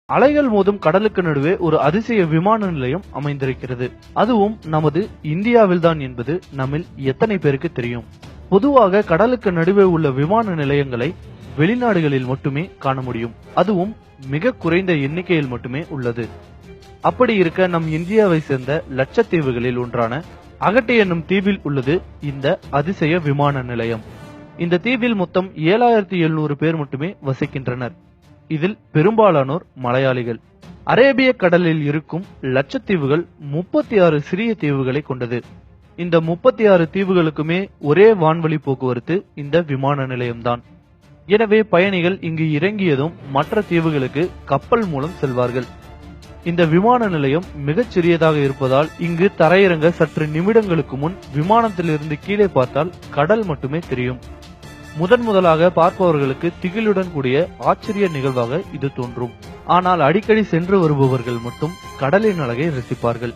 அலைகள் மோதும் கடலுக்கு நடுவே ஒரு அதிசய விமான நிலையம் அமைந்திருக்கிறது. அதுவும் நமது இந்தியாவில்தான் என்பது நம்மில் எத்தனை பேருக்கு தெரியும்? பொதுவாக கடலுக்கு நடுவே உள்ள விமான நிலையங்களை வெளிநாடுகளில் மட்டுமே காண முடியும். அதுவும் மிக குறைந்த எண்ணிக்கையில் மட்டுமே உள்ளது. அப்படி இருக்க நம் இந்தியாவை சேர்ந்த லட்சத்தீவுகளில் ஒன்றான அகட்டி என்னும் தீவில் உள்ளது இந்த அதிசய விமான நிலையம். இந்த தீவில் மொத்தம் 7700 பேர் மட்டுமே வசிக்கின்றனர். இதில் பெரும்பாலானோர் மலையாளிகள். அரேபிய கடலில் இருக்கும் லட்சத்தீவுகள் 36 சிறிய தீவுகளை கொண்டது. இந்த 36 தீவுகளுக்குமே ஒரே வான்வழி போக்குவரத்து இந்த விமான நிலையம்தான். எனவே பயணிகள் இங்கு இறங்கியதும் மற்ற தீவுகளுக்கு கப்பல் மூலம் செல்வார்கள். இந்த விமான நிலையம் மிகச் சிறியதாக இருப்பதால் இங்கு தரையிறங்க சற்று நிமிடங்களுக்கு முன் விமானத்திலிருந்து கீழே பார்த்தால் கடல் மட்டுமே தெரியும். முதலாக பார்ப்பவர்களுக்கு திகிலுடன் கூடிய ஆச்சரிய நிகழ்வாக இது தோன்றும். ஆனால் அடிக்கடி சென்று வருபவர்கள் மட்டும் கடலின் அழகை ரசிப்பார்கள்.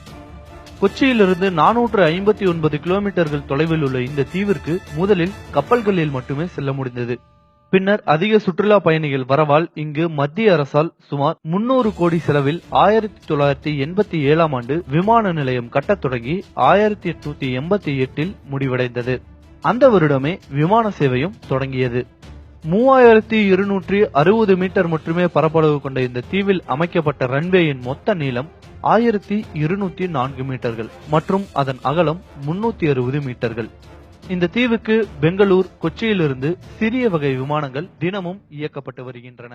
கொச்சியிலிருந்து 459 கிலோமீட்டர்கள் தொலைவில் உள்ள இந்த தீவிற்கு முதலில் கப்பல்களில் மட்டுமே செல்ல முடிந்தது. பின்னர் அதிக சுற்றுலா பயணிகள் வரவால் இங்கு மத்திய அரசால் சுமார் 300 கோடி செலவில் 1987ஆம் ஆண்டு விமான நிலையம் கட்டத் தொடங்கி 1888இல் முடிவடைந்தது. அந்த வருடமே விமான சேவையும் தொடங்கியது. 3260 மீட்டர் மட்டுமே பரப்பளவு கொண்ட இந்த தீவில் அமைக்கப்பட்ட ரன்வேயின் மொத்த நீளம் 1204 மீட்டர்கள் மற்றும் அதன் அகலம் 360 மீட்டர்கள். இந்த தீவுக்கு பெங்களூர், கொச்சியிலிருந்து சிறிய வகை விமானங்கள் தினமும் இயக்கப்பட்டு வருகின்றன.